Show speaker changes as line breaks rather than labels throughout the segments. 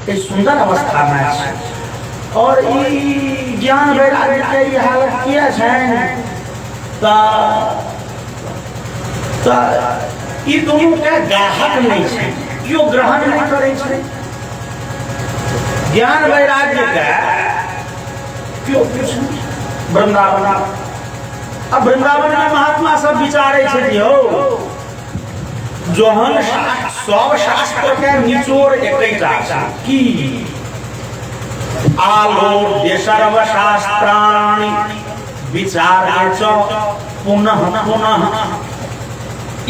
एक सुंदर अवस्था में है और ई ज्ञान वैराग्य के ई हालत किया है ता ई दोनों के ग्राहक नहीं है, क्यों ग्रहण नहीं करे छे? ज्ञान वैराग्य का क्यों कुछ वृंदावन, अब वृंदावन में महात्मा सब विचारे छे दियो जोहन सब शास्त्र के निचोड़ एकैटा की आलोड्य सर्व शास्त्राणि विचार्य च पुनः पुनः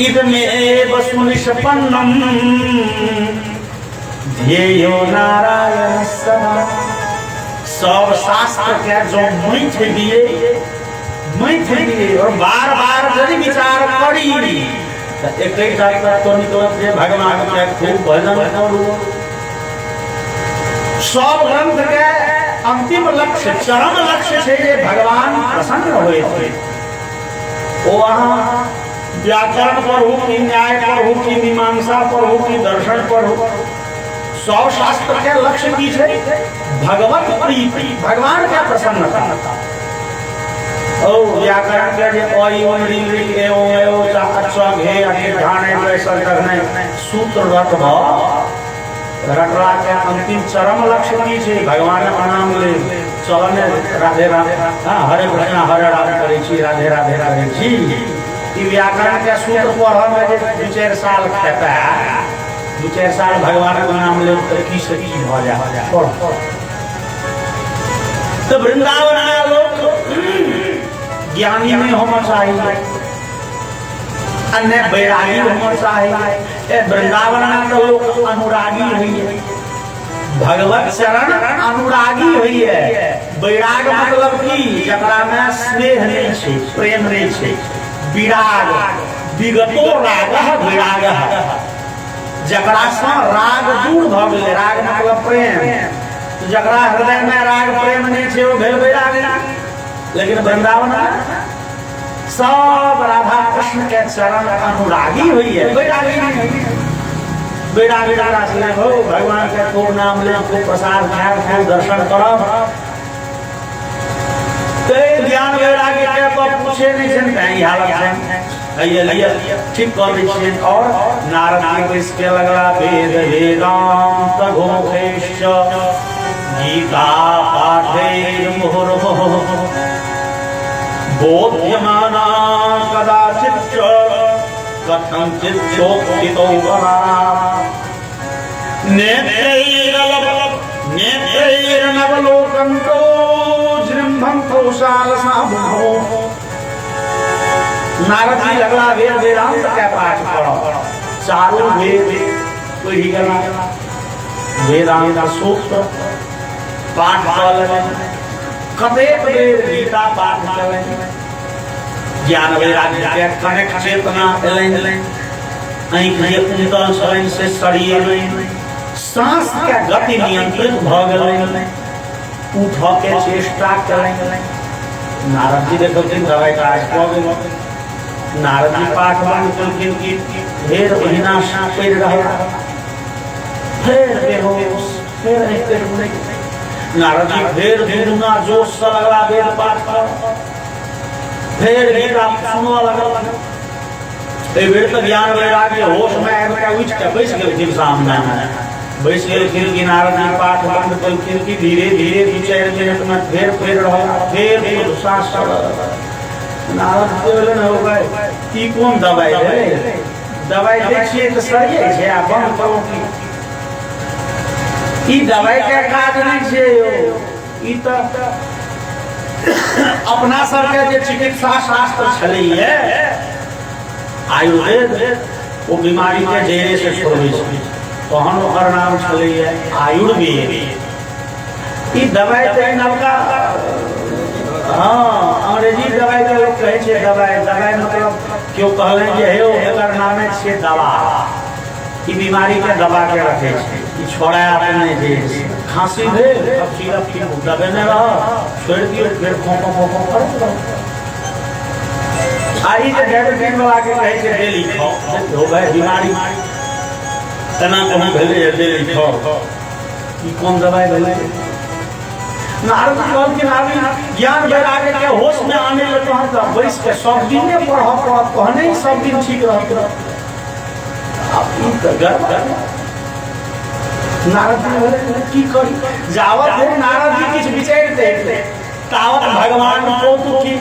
इदमेव सुनिष्पन्नम् ध्येयो नारायण सदा। सब शास्त्र के जो मैथ दिए और बार बार यदि विचार करी एक भगवान के खूब भजन करू। सब ग्रंथ के अंतिम लक्ष्य चरम लक्ष्य है जे भगवान प्रसन्न हुए थे। वहाँ व्याकरण पढ़ू कि न्याय पढ़ू कि मीमांसा पढ़ू कि दर्शन पढ़ू, सब शास्त्र के लक्ष्य की है भगवत प्रीति, भगवान के प्रसन्नता। व्याकरण के जे सूत्र रटवा के अंतिम चरम लक्ष्य की छे भगवान का नाम ले चलन राधे राधे हरे कृष्ण हरे राम करे छी राधे राधे करे छी। ई व्याकरण के सूत्र पढ़ में जे 2-4 साल खेता है, 2-4 साल भगवान का नाम ले की से की हो जाए पढ़। तो वृंदावन में लोग ज्ञानी नहीं होना चाहिए, अन्य बैरागी होना चाहिए। वृंदावन में तो लोग अनुरागी हुई है, भगवत शरण अनुरागी हुई है। बैराग मतलब की जकरा में स्नेह नहीं छे, प्रेम नहीं छे। विराग विगतो राग विराग जकरा से राग दूर भ गेले, राग मतलब प्रेम। तो जकरा हृदय में राग प्रेम नहीं छे वो भेल बैराग। लेकिन वृंदावन में सब राधा कृष्ण के चरण अनुरागी हुई है, बैरागी नहीं। बैरागी हो भगवान के खूब नाम ले, खूब प्रसाद खाए, खूब दर्शन करब। तो ज्ञान वैरागी के तो पूछे नहीं छे हालत है ये ठीक कर दी। और नारद जी को इसके लगला वेद वेदांत घोषेश गीता पाठे मुहुर्मुहुः बोध्यमाना कदाचित् कथंचित् चोक्तितो बला नेत्रैर्नवलोकन्तो जृम्भन्तो सालसाभो। नारद जी लगला वेद वेदांत के पाठ पढ़ो, चारों वेद कोई गला वेदांत सूत्र पाठ कर कतेक बेर गीता पाठ करें, ज्ञान वैराग्य के कनेक्ट चेतना एलें आँख जे कुंतल सलन से सड़िए, सांस के गति नियंत्रित भ गेलै, उठ के चेष्टा करें। नारद जी देखो कि दवाई काज क गेल, नारद जी पाठ बंद केलखिन कि ढेर महीना पड़ि रहल, फिर बेहोश, फिर एक नारद जी फिर दुगुना जोश से लगला वेद पाठ कर, फिर गीता सुनवा लगल। ए बेर तो ज्ञान वैराग्य होश में आबि के उठ के बैस गेलखिन सामने में, बैस गेलखिन कि नारद जी पाठ बंद केलखिन कि धीरे धीरे 2-4 मिनट में फिर रहल, फिर सांस चढ़ल। नारद जी बोले न हो गए ई कौन दवाई है, दवाई दै छियै तो सरिये छै आ बंद करू की ई दवाई के काज नहीं छे यो। ई तो अपना सबके जे चिकित्सा शास्त्र छलैये आयुर्वेद, वो बीमारी के जड़े से छोड़े छै, तहन ओकर नाम छलैये आयुर्वेद। ई दवाई तो नवका हाँ अंग्रेजी दवाई के लोग कहे छे दवाई मतलब क्यों कहले जे हे एकर नामे छे दवा। ई बीमारी के दबा के रखे छे, ई छोड़ा अपने जे खांसी भेल अब सिरप की दबे ने रह छोड़ दियो, फिर खोखो करो। आई जे डायबिटीज वाला के कहे छे डेली खाओ, हो गए बीमारी तना कहूं भेले डेली खाओ। कौन दवाई भले नारद जी ज्ञान वैराग्य के होश में आने लगे तो बैस के सब दिन कहने ही सब दिन ठीक रहते नारद जी की करी जावत है नारद जी किछ विचारते तावत भगवान कौतुकी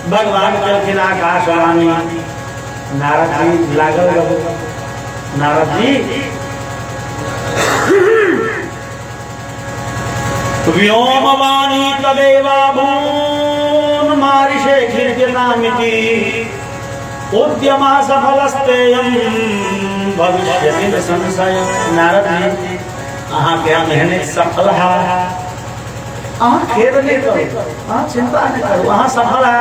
भगवान कहलखिन आकाशवाणी नारद जी लागल नारद जी व्योमवाणी तदेवाभून् मारिषे कीर्त्यतामिति उद्यमा सफलस्तेयं भविष्यति न संशय नारद जी अहाँ के मेहनत सफल है अहाँ खेद नहीं करो अहाँ चिंता नहीं करो अहाँ सफल है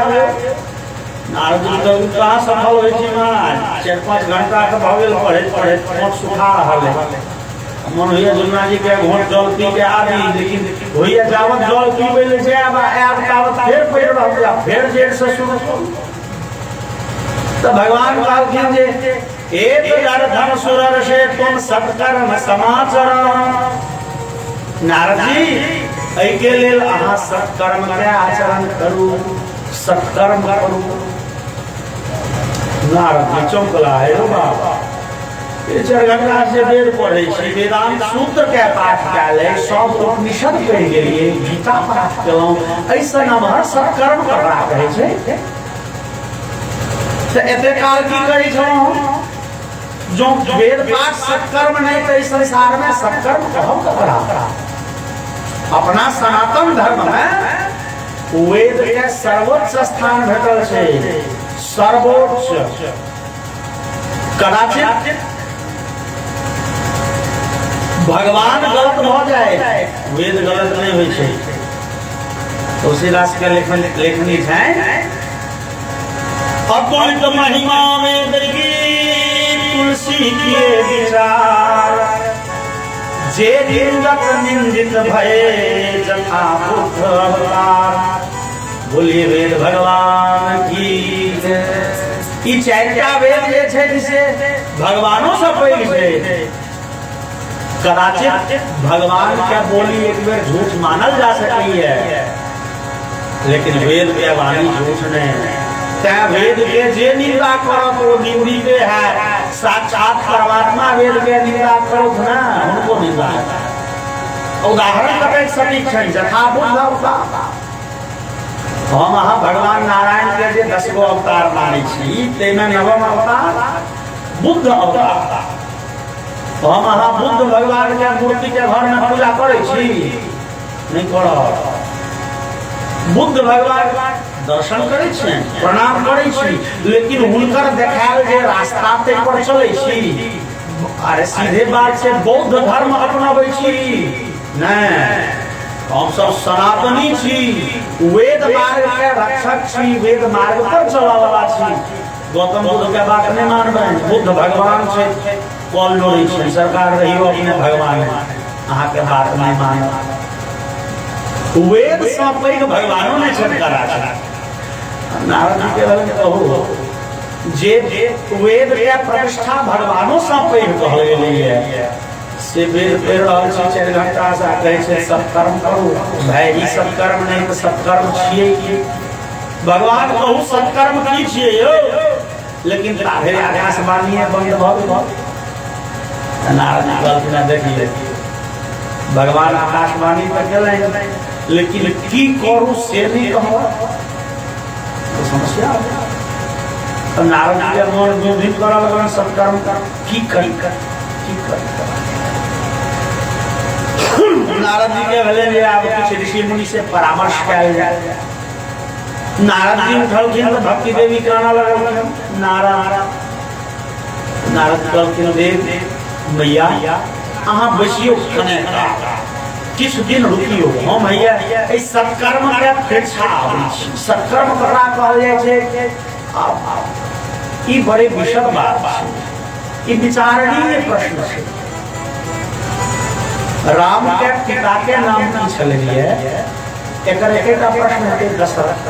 नारद जी तो कहाँ सफल होइ छी महाराज 4-5 घंटा के भगेल पढ़े मोट सुखा रहल है मन होइए जुन्ना जी के घोट जल पी के आदि लेकिन होइए जावत जल पीबे ले जाब आब तावत फेर पड़ रहल फेर जेठ से शुरू तो भगवान कहलखिन जे एक धन सुरर से तुम सत्कर्म समाचर नारद जी एहि के लेल अहाँ सत्कर्म के आचरण करू सत्कर्म करू नारद जी चौंकला है रो बाबा 4 घंटा से वेद पढ़े छी वेदांत सूत्र के पाठ कैले सब उपनिषद पढ़ गेलिए गीता पाठ केलहुं ऐसा नमहर सत्कर्म करबा कहै छै त एते काल की करै छौ जो वेद पाठ सत्कर्म नहीं तो इस संसार में सत्कर्म कहब ककरा अपना सनातन धर्म में वेद के सर्वोच्च स्थान भेटल छै सर्वोच्च कदाचित भगवान गलत हो जाए वेद गलत नहीं होइ छै तुलसीदास के लेखनी है अद्वैत महिमा वेद की तुलसी के विचार जे निंदक निंदित भये जथा बुद्ध अवतार बोलिए वेद भगवान की ई 4टा वेद जे छै जिसे भगवानों से पैघ छै कदाचित भगवान के बोली एक बेर झूठ मानल जा सकती है लेकिन वेद के वाणी झूठ नहीं तै वेद के जे निंदा करत वो निंदित है साक्षात परमात्मा वेद के निंदा करत ना उनको निंदा है उदाहरण कते सटीक छै जथा बुद्ध अवतार हम अहाँ भगवान नारायण के जे 10 गो अवतार मानै छी तैमे 9वां अवतार बुद्ध अवतार हम अहाँ बुद्ध भगवान के मूर्ति के घर में पूजा करे छी नहीं करब बुद्ध भगवान दर्शन करे छी प्रणाम करे छी लेकिन हुनकर देखायल जे रास्ता पे पर चले छी अरे सीधे बात से बौद्ध धर्म अपनाबै छी नहीं हम सब सनातनी छी वेद मार्ग के रक्षक छी वेद मार्ग पर चलने वाला छी गौतम बुद्ध के बात नहीं मानबै बुद्ध भगवान छै कॉल नोरी छै सरकार रहियो अपने भगवान अहाँ के बात नहीं मानो वेद से पैघ भगवानों ने छटकारा छै नारद जी के बारे में कहू जे वेद के प्रतिष्ठा भगवानों से पैघ कहल गेलै से वेद पढ़ रहल छी 4 घंटा से कहै छै सत्कर्म करू भाई ई सत्कर्म नहीं तो सत्कर्म छियै की भगवान कहू सत्कर्म की छियै यौ लेकिन ताहे आकाशवाणी बंद भ गेल नारद जी कहलखिन देखिए भगवान आकाशवाणी पर गेलै लेकिन की करू से नहीं कहू तो समस्या तो नारद जी के मन विधित करल गन सत्कर्म की करी नारद जी के भले ले आब कुछ ऋषि मुनि से परामर्श कयल जाय नारद जी उठलखिन तो भक्ति देवी कहना लगल नारद कहलखिन देव मैया अहाँ बैसियो कने किछ दिन रुकियो हम भैया ए सत्कर्म के परीक्षा आबै छी सत्कर्म ककरा कहल जाय छै ई बड़े विषद बात छै ई विचारणीय प्रश्न छै राम के पिता के नाम की छलिए एकर एकटा प्रश्न है दशरथ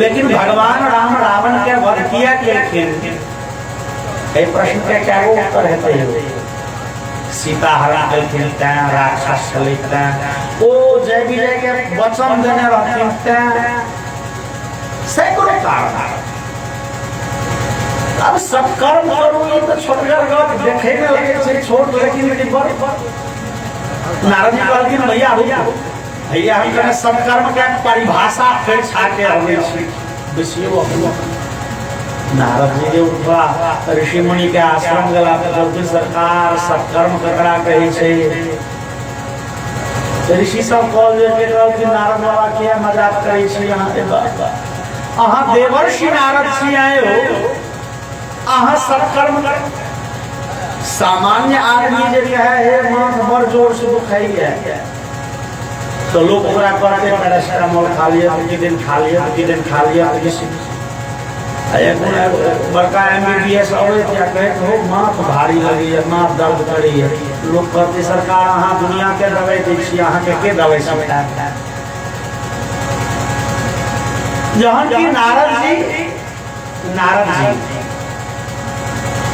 लेकिन भगवान राम रावण के वध किया केलखिन ए प्रश्न के क्या उत्तर हेतै सीता हरण देलखिन तैं राक्षस छलै तैं ओ जय विजय के वचन देने रहथिन तैं सैकड़ों कारण। अब सत्कर्म करू ये तो छोटगर गप देखे में लगे छै छोट, लेकिन बड़ नारद जी कहलखिन भैया भैया हम कने सत्कर्म के परिभाषा फेर छाके आबै छी बुझियो। नारद जी के उठवा ऋषि मुनि के आश्रम गेला तो सरकार सत्कर्म ककरा कहै छै। ऋषि सब कहल कि नारद बाबा के मजाक करै छी अहाँ के बाबा, अहाँ देवर्षि नारद छी आए हो, अहाँ सत्कर्म कर। सामान्य आदमी जे कहे हे माथ बड़ जोर से दुखाई है तो लोग ओकरा कहते पैरासिटामोल खा लिया, दिन खा लिया, दिन खा लिया। बड़का MBBS और क्या कहते हो माथ भारी लगी है, माथ दर्द करी है, लोग कहते सरकार अहाँ दुनिया के दवाई दै छी, अहाँ के दवाई समझता है। जहन की नारद जी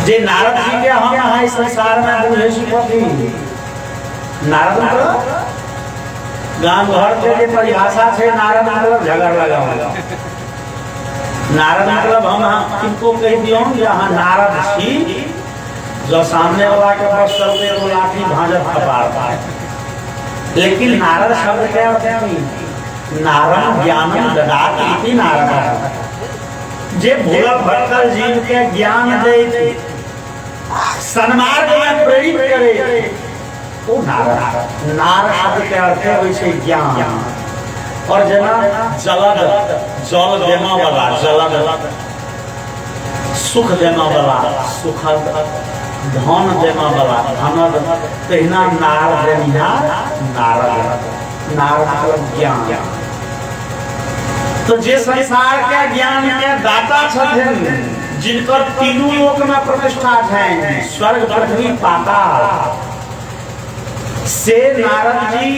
जे नारद जी के हम अहाँ संसार में बुझे छी कथी। नारद मतलब गांव घर के जे परिभाषा छै, नारद मतलब झगड़ लगाओ। नारद मतलब हम किनको कह दियो कि अहाँ नारद छी, जो सामने वाला के पास चलते वो लाठी भाजत कपार पाए। लेकिन नारद शब्द क्या होता है? नारद ज्ञानम ददाति इति नारद, जे भोला भटकल जीव के ज्ञान दे सन्मार्ग में प्रेरित करे वो नारद। नार शब्द के अर्थ है वैसे ज्ञान। और जना जलद जल देना वाला, जलद सुख देना वाला, सुखद धन देना वाला, धनद तहिना नार देनिहार नारद। नार मतलब ज्ञान। तो जे संसार के ज्ञान के दाता छथिन, जिनकर तीनों लोक में प्रतिष्ठा है, स्वर्ग पृथ्वी पाताल, से नारद जी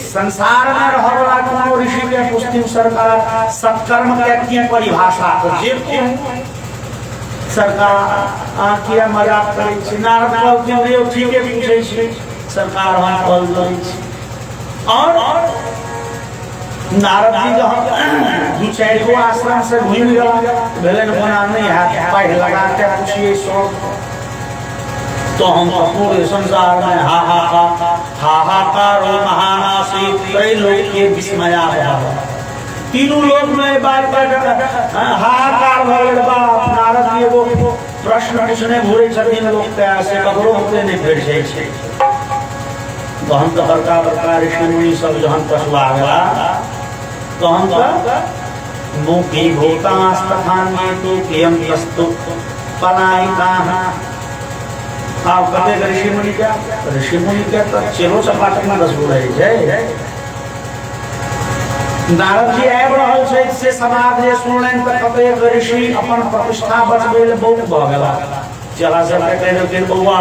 संसार में रह वाला कोनो ऋषि के पुष्टि सरकार सत्कर्म के की परिभाषा को जे सरकार किया मजाक करै छी। नारद कहलखिन ठीक है पूछे छी सरकार हम कॉल करै छी। और नारद जी जहाँ दू चारि गो आश्रम से घूम गया भेलन बना नहीं है, पैर लगा के पूछिए सब तो हम पूरे संसार में हाहाकार महानासी त्रैलोक के विस्मया है। तीनों लोग में बात हाहाकार भगल बाप। नारद जी वो प्रश्न पूछने घूरे छथिन लोग से ककरो होते नहीं भेट जाए छै। तो हम तो बड़का बड़का ऋषि मुनि सब जहन पछुआ गया तो हम तो मुखी भूतास्तथान तो कियम तस्तु पलायिता। आप कहते ऋषि मुनि क्या? ऋषि मुनि क्या तो चलो सपाट में 10 गो रहे। नारद जी आबि रहल छै से समाज जे सुनलनि त कतेक ऋषि अपन प्रतिष्ठा बचबै लेल बहुत भ गेला। चला सब कहते रहथिन बौआ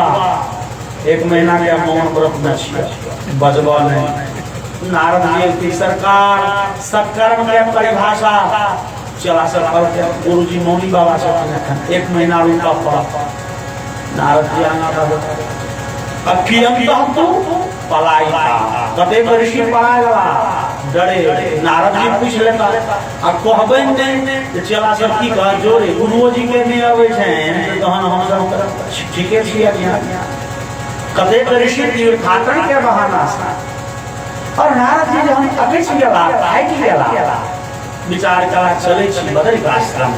1 महीना के मौन व्रत में छियै, बजबा नहीं। नारद जी की सरकार सत्कर्म के परिभाषा चला सब गुरुजी मौनी बाबा से 1 महीना रुका पड़ा। नारद जी पलाई कते ऋषि पढ़ाए डरे। नारद जी पूछ लेता आ कहबे नहीं चला सब की कह जोरे गुरुओ जी के नहीं अबै छन तहन हम सब ठीके छियै। कते ऋषि तीर्थाटन के बहाना से और नारद जी हम अकछ गेला आइ गेला विचार करा चले छी बदल का आश्रम।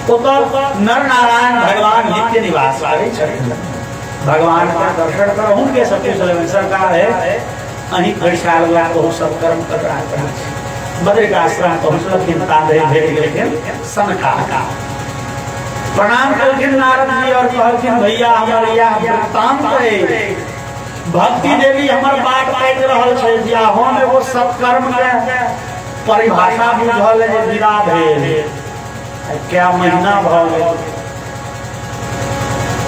तो नर नारायण भगवान नित्य निवास करे छथिन। भगवान का दर्शन करो उनके सबके चले सरकार है अही घड़साल गया तो सब कर्म कर रहा है। बदल का आश्रम पहुंचल चिंता दे भेट गेलखिन सनका प्रणाम करखिन नारद जी और कहलखिन भैया हमर यह वृत्तांत है। भक्ति देवी हमर बात काट रहल छै जे हम एगो सत्कर्म के परिभाषा बुझल है जे विदा भेल क्या महीना भ गेल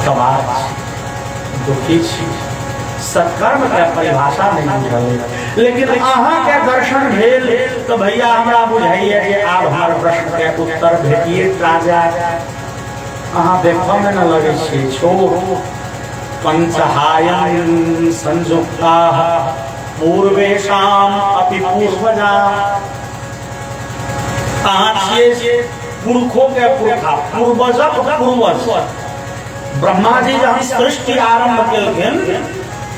तबार दुखी छी। सत्कर्म के परिभाषा नहीं बुझल लेकिन अहाँ के दर्शन भेल तो भैया हमरा बुझाइए जे आब हमर प्रश्न के उत्तर भेटिए टा जाय। अहाँ देखो में न लगे छी छोड़ पंचहायं संयुक्ताः पूर्वेशाम अपि पूर्वजा। पुरखों के पुरखा पूर्वजक पूर्वज। ब्रह्मा जी जब सृष्टि आरंभ केलखिन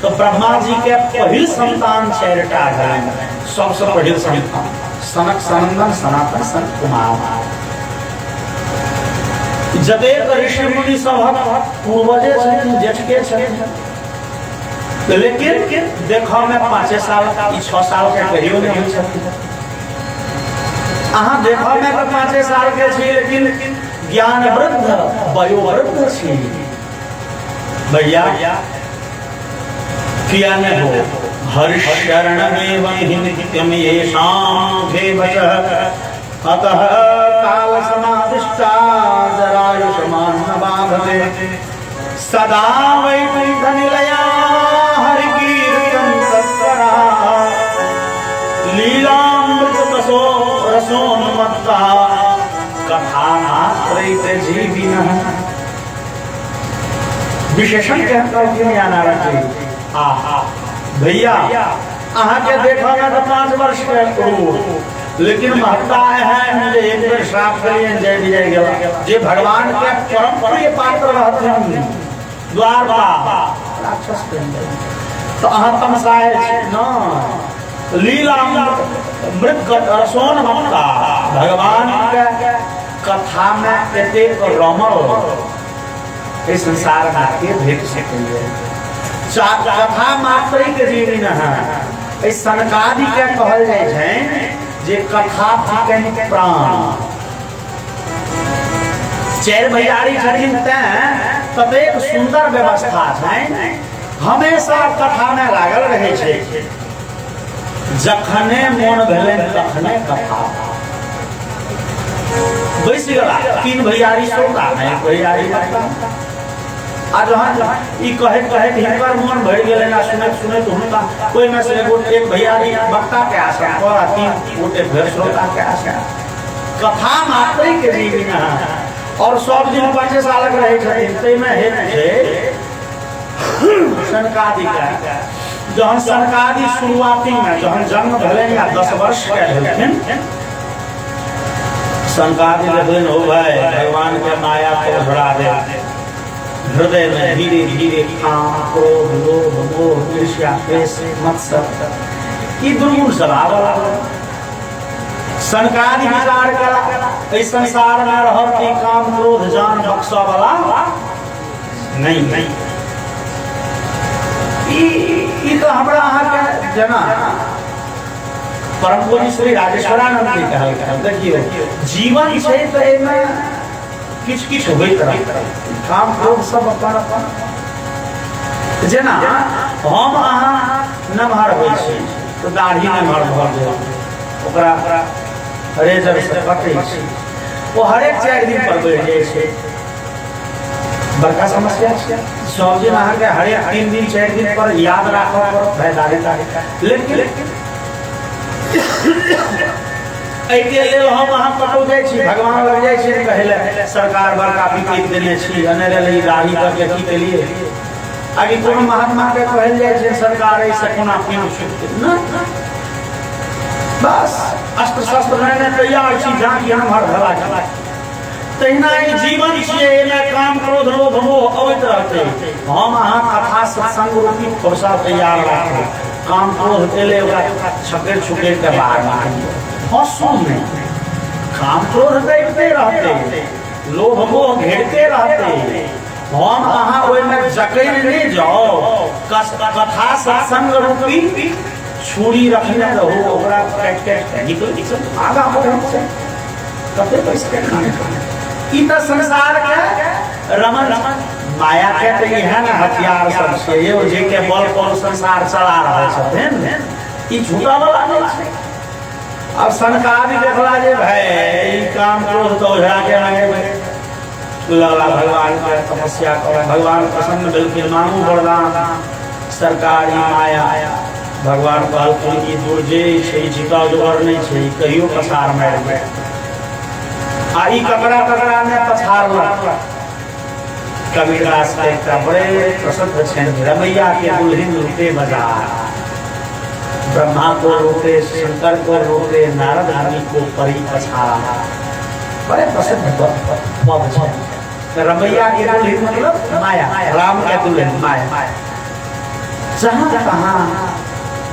तो ब्रह्मा जी के पहिल संतान चारिटा भेलनि। सबसे पहिल संतान सनक सनंदन सनातन सनत कुमार। जतेक ऋषि मुनि सभक पूर्वजे छथिन, जेठ के छथिन, लेकिन देखो में 5 साल 6 साल के कहियो नहीं होइ छथिन। अहाँ देखो में 5 साल के छी, लेकिन ज्ञान वृद्ध वयोवृद्ध छी। भैया किया न हो हर्षरणमेव नित्यं येषां भेवचः अतः काल समादिष्टा जरायुषमान् बाधते। सदा वैकुण्ठनिलया हरिकीर्तन तत्परा लीलामृतरसो रसोन्मत्ता कथानात्रैते जीविनः। विशेषण कहता हूँ कि आहा भैया अहाँ के देखा तो 5 वर्ष के क्रूर, लेकिन महत्ता है मुझे एक बार श्राप करिए जय विजय गया जे भगवान के परम प्रिय पात्र रहते हैं द्वारका राक्षस के तो अहाँ तमसाए न लीला मृत रसोन ममता भगवान के कथा में एतेक रमल इस संसार के भेट सके। कथा मात्र के जीवन है सनकादि के कहल जाय छै जे कथा थिकनि प्राण। 4 भैयारी छथिन तें ततेक सुंदर व्यवस्था छै, हमेशा कथा में लागल रहे छै। जखने मोन भेलै तखने कथा बैस गेला। 3 भैयारी सोता है, भैयारी बता आ जहाँ ई कहे हिनकर मन भर गेलै ना सुनैत हुनका कोई में से एक भैयारी वक्ता के आशा और 3 गोटे भेर श्रोता के आशा। कथा मात्र के जीवन है और सब दिन 5 सालक रहे छथिन। तै में हेत छै सनकादि का। जहन सनकादि शुरुआती में जहन जन्म भेलनि या 10 वर्ष के भेलखिन सनकादि देखलनि हो भाई भगवान के माया को भरा दे। हृदय में धीरे धीरे काम क्रोध लोभ मोह ईर्ष्या द्वेष मत्सर ये दुर्गुण स्वभाव सनकादि विचार करा इस संसार में रहत की काम क्रोध जान बक्सा वाला नहीं। ई तो हमरा अहाँ के जना परम पूज्य श्री राजेश्वरानंद जी कहल। देखियो जीवन छै त एमे किछ होइत रहत काम क्रोध सब अपन जेना हम अहाँ नमहर होइ छी तो दाढ़ी नमहर भर जाए ओकरा रेजर से कटै छी वो हरेक 4 दिन पर बढ़ जाइ छै। बड़का समस्या छै। सब दिन अहाँ के हरेक 3 दिन 4 दिन पर याद राखब पड़त भाई दाढ़ी। लेकिन एके लेल हम अहाँ कतौ जाइ छी भगवान लग जाइ छी कहले सरकार बड़का विकल्प देने छी अनेरे ले दाढ़ी के की के लिए आगे कोनो महात्मा के कहल जाइ छै सरकार ऐसे कोना पीन छुट न बस अस्त्र शस्त्र लेने तैयार छी जहाँ हम हर भला चला। तहिना ई जीवन छियै एमे काम क्रोध लोभ मोह अबैत रहतै। हम अहाँ कथा सत्संग रूपी खोसा तैयार राखबै। काम क्रोध एले ओकरा छकेर छुकेर के बाहर मारियो हंसू में काम क्रोध देखते रहते लोभ मोह घेरते रहते। हम अहाँ ओहि में जकैर नहीं जाओ कथा सत्संग रूपी छुरी रखने रहो ओकरा काट निकल आगा बढ़ से कते पैसे खाने ई त संसार के रमन माया के त इहे ना हथियार सब छै यो जे के बल पर संसार चला रहल छथिन ई झूठा वाला नहीं छै। अब सनकादि देखला जे भाई काम क्रोध तो ओझा के लगा भगवान के तपस्या कर भगवान प्रसन्न भेलखिन मांगू वरदान सरकारी माया। भगवान कहलखिन कि दुर्जे छै जीता जोगर नहीं छै कहियो पछाड़ मार दे आ ई ककरा में पछाड़ कबीरदास के एक बड़े प्रसिद्ध छंद रमैया के दुल्हन लूटे बाजार, ब्रह्मा को रोके, शंकर को रोके, नारद मुनि को परी पछाड़। बड़े प्रसिद्ध पद छे। रमैया की दुल्हन मतलब माया, राम के दुल्हन माया। जहाँ तहाँ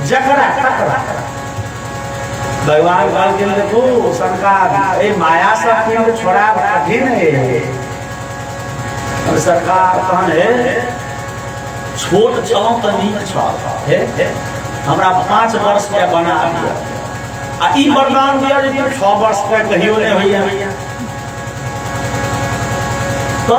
जकरा तकरा भगवान काल के देखो सरकार ए माया सब के छोड़ा कठिन है। और सरकार कहन है छोट चलो तो नीक है, हमरा 5 वर्ष के बना दिया आ ई वरदान दिया जे 6 वर्ष के कहियो ने भैया। तो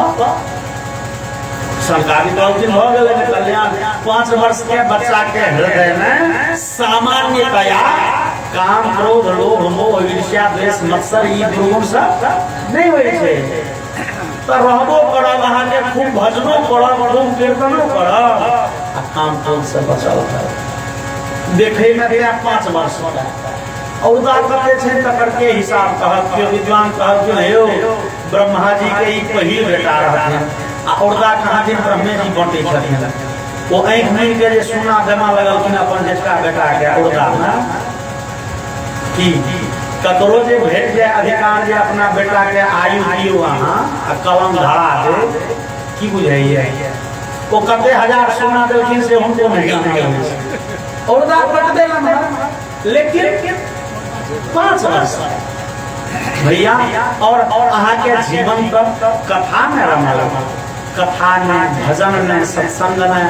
सरकारी दिन हो गए कल्याण 5 वर्ष के बच्चा के हृदय में सामान्यतया काम क्रोध लोभ मोह ईर्ष्या द्वेष मत्सर ई दुर्गुण सब नहीं होय छे। तो रहबो करब अहाँ के खूब भजनो करब, खूब कीर्तनो करब आ काम क्रोध से बचल करब। देखे में 5 वर्ष का औदा कते छे तकर के हिसाब कहब के विद्वान कहब के हेयो ब्रह्मा जी के ई पहिल बेटा रहथिन आ औदा कहाँ दिन ब्रह्मे जी बंटे छथिन। वो आँख मिल के जे सुना देमा लगलखिन अपन जेठका बेटा के औदा ना की ककरो जे भेट जाए अधिकार जे अपना बेटा के आयु दियो अहाँ आ कलम धरा दे की बुझाइए वो कते हजार सोना देलखिन से हमको नहीं जाने औदा पट देला ना। लेकिन 5 वर्ष भैया और अहाँ के जीवन तक कथा में रमल, कथा में भजन में सत्संग में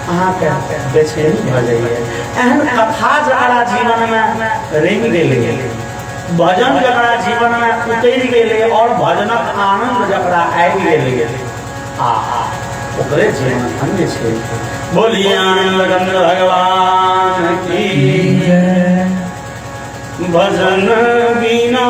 अहाँ के बेचैनी भ जाइए। एहन कथा जकरा जीवन में रंग गेले, भजन जकरा जीवन में उतरि गेले और भजनक आनंद जकरा आबि गेले आ ओकरे जीवन धन्य छे। बोलिए आनंद भगवान की जय। भजन बिना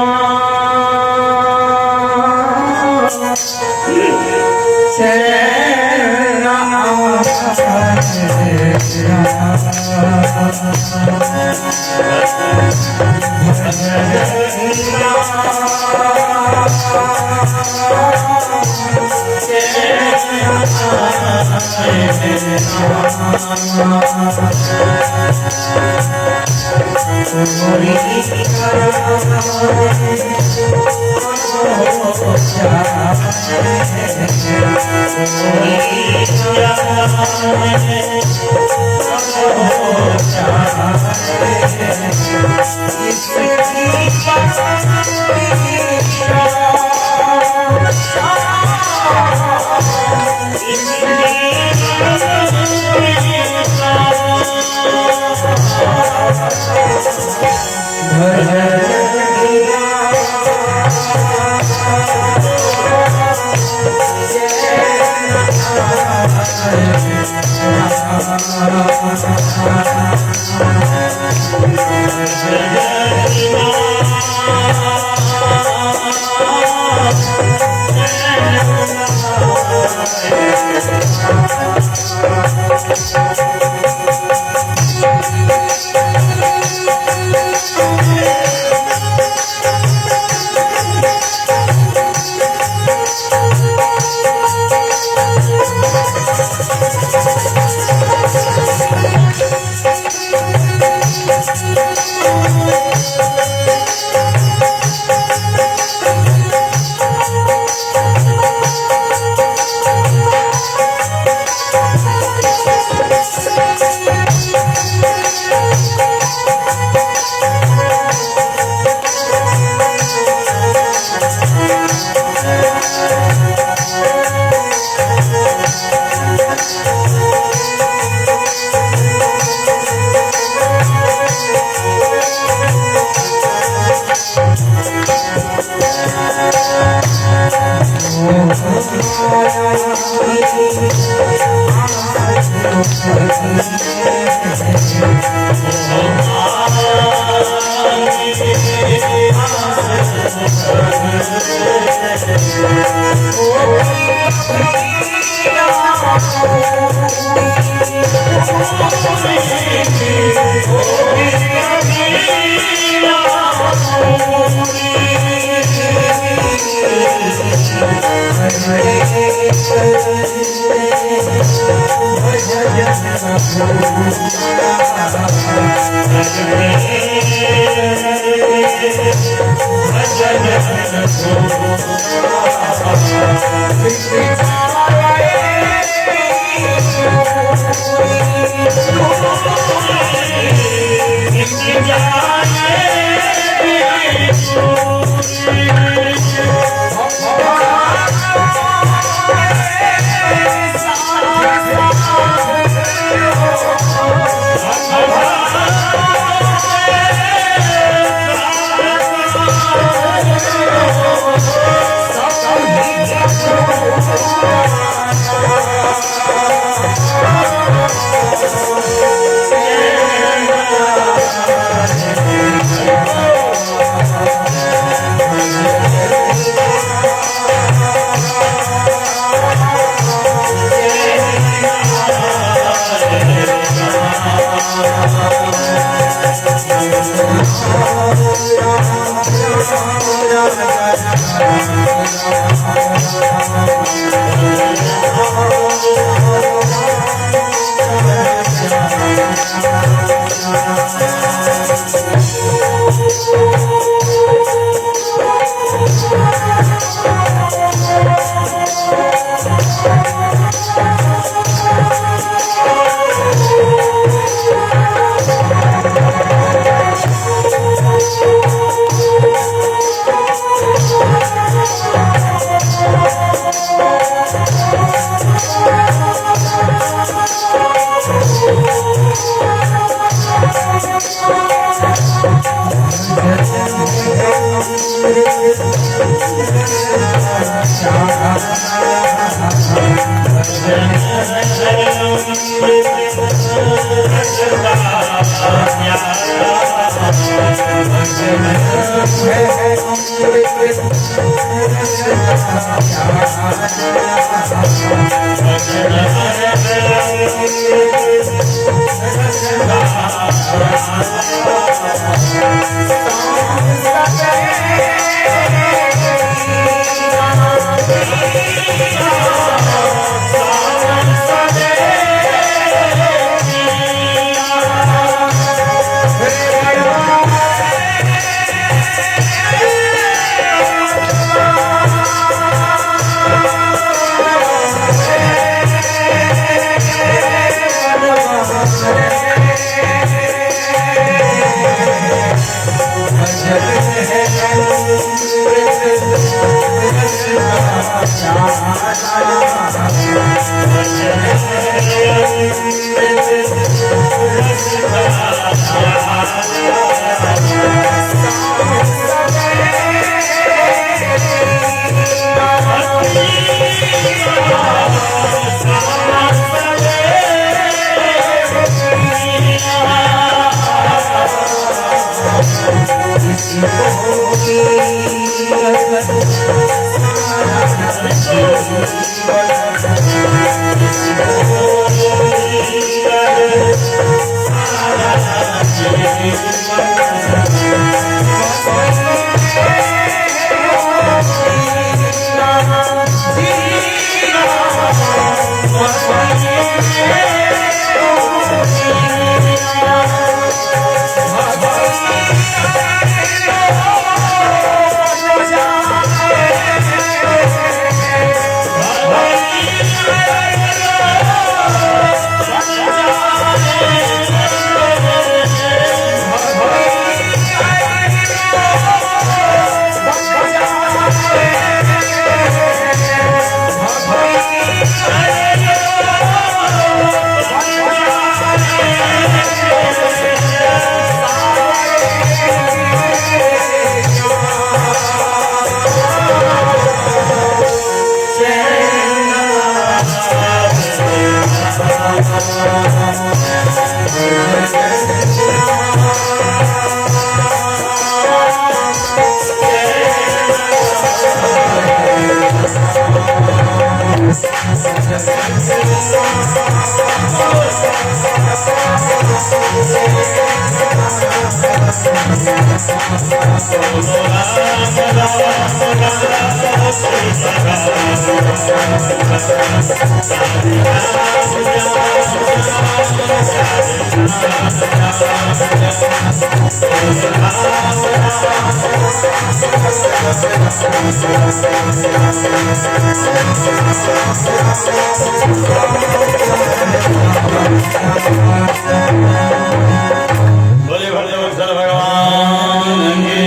बोले भक्तवत्सल भगवान की।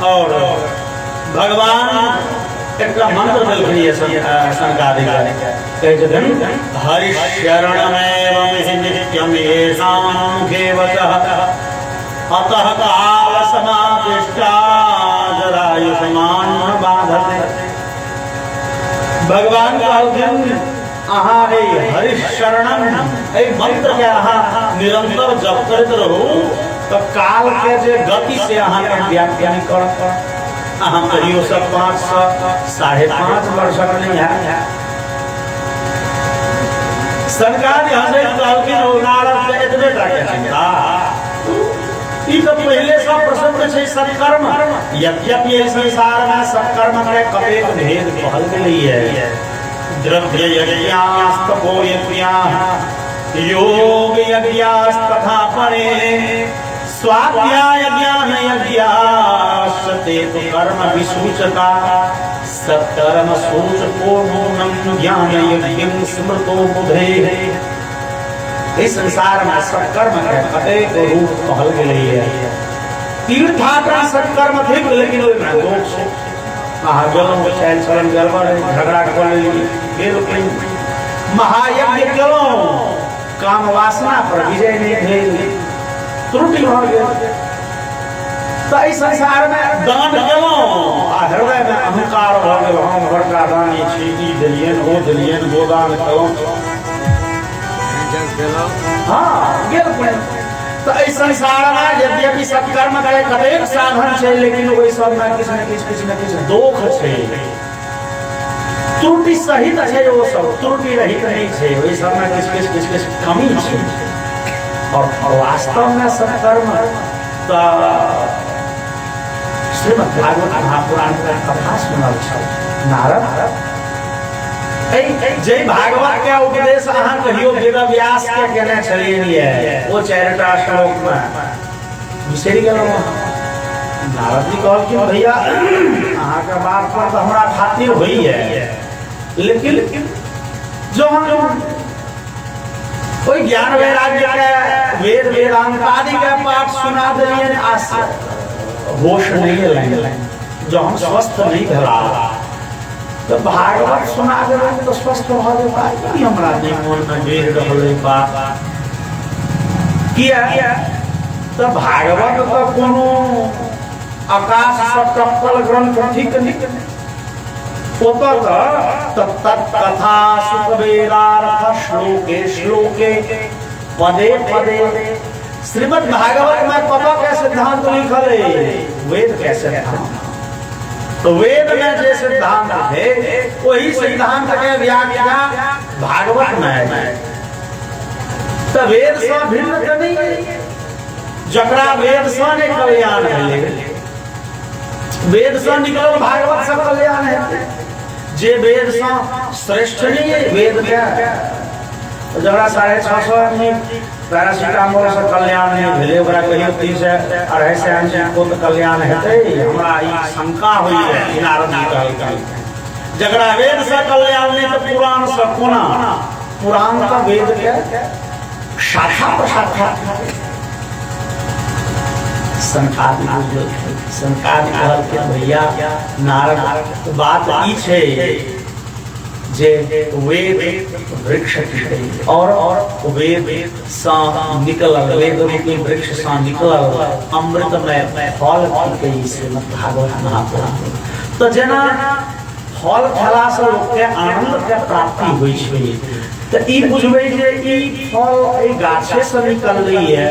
और भगवान एक मंत्र दिलखिए संकादिक हरिशरणमेव नित्यम येषां मुखे वचः अतः काल समादिष्टा जरायुष्मान बाधते। भगवान कहलखिन अहाँ हरिशरणम मंत्र के अहाँ निरंतर जप करते रहो तो काल के जे गति से अहाँ के व्याख्यान कर अहाँ कहियो सब 500 5.5 वर्ष नहीं है। सरकार हंसे कहलखिन ओ नारद के एतबे टा के चिंता ई तो पहले सब प्रसंग छै सत्कर्म। यद्यपि इस संसार में सत्कर्म के कतेक भेद कहल गेलै है। द्रव्य यज्ञास्तपो यज्ञाः योग यज्ञास्तथा परे स्वाध्याय ज्ञान यज्ञास्ते तो कर्म विसूचका सत्कर्म सूच को नूनं ज्ञान यज्ञं स्मृतो बुधे। इस संसार में सत्कर्म के कतेक रूप कहल गेलै है। तीर्थाटन सत्कर्म थिक लेकिन ओइ में दोष छै। अहाँ गेलहुँ चाल चलन गड़बड़ झगड़ा कर लेलियै महायज्ञ केलहुँ काम वासना पर विजय नहीं भेल त्रुटि भऽ गेल। तो इस संसार में दान केलहुँ आ हृदय में अहंकार भऽ गेल हम बड़का दानी छी ई देलियन ओ देलियन गोदान केलहुँ। हाँ गेल तो इस संसार में यद्यपि सत्कर्म के कतेक साधन छै लेकिन ओहि सब में किछ न किछ दोष छै त्रुटि सहित छै। वो सब त्रुटि रहित नहीं छै ओहि सब में किछ कमी छै। और वास्तव में सत्कर्म तो श्रीमद् भागवत महापुराण के कथा सुनल छै। नारद जय भागवत के उपदेश अहाँ कहियो वेद व्यास के केने छलियै वो 4टा श्लोक में बिसरि गेलहुँ। नारद जी कहलखिन भैया अहाँ के बात पर तो हमरा खातिर होई है लेकिन जो हम कोई ज्ञान वैराग्य के वेद वेदांत आदि के पाठ सुना देलियै आशा होश नहीं लेंगे जो हम स्वस्थ नहीं भेला तो भागवत सुना देबै तो स्वस्थ भ जेबा। ई हमरा नहीं मन में बेर रहलै बात किया तो भागवत तो कोनो आकाश से टपकल ग्रंथ ठीक नहीं तथा सुखवेदार्थ श्लोके श्लोके पदे पदे श्रीमद् भागवत में पद के सिद्धांत लिखल है वेद के सिद्धांत। तो वेद में जो सिद्धांत है वही सिद्धांत के व्याख्या भागवत में है। तो वेद से भिन्न तो नहीं जकरा वेद से ने कल्याण है वेद से निकल भागवत से कल्याण है। जे वेद से श्रेष्ठ नहीं है वेद क्या जरा 650 में पैरासिटामोल से कल्याण नहीं भेले ओकरा कहियो 3 से 250 एमजी को तो कल्याण हेतै। हमरा ई शंका होई है नारद जी कहल जकरा वेद से कल्याण नहीं तो पुराण से कोना पुराण का वेद के शाखा प्रशाखा संकाद के भैया नारद बात ई छै जे वेद वृक्ष और वेद सा निकल वेद रूपी वृक्ष सा निकल अमृतमय फल के श्रीमद् भागवत महापुराण। तो जेना फल खेला से लोक के आनंद के प्राप्ति होई छै तो ई बुझबै जे ई फल ए गाछे से निकललै है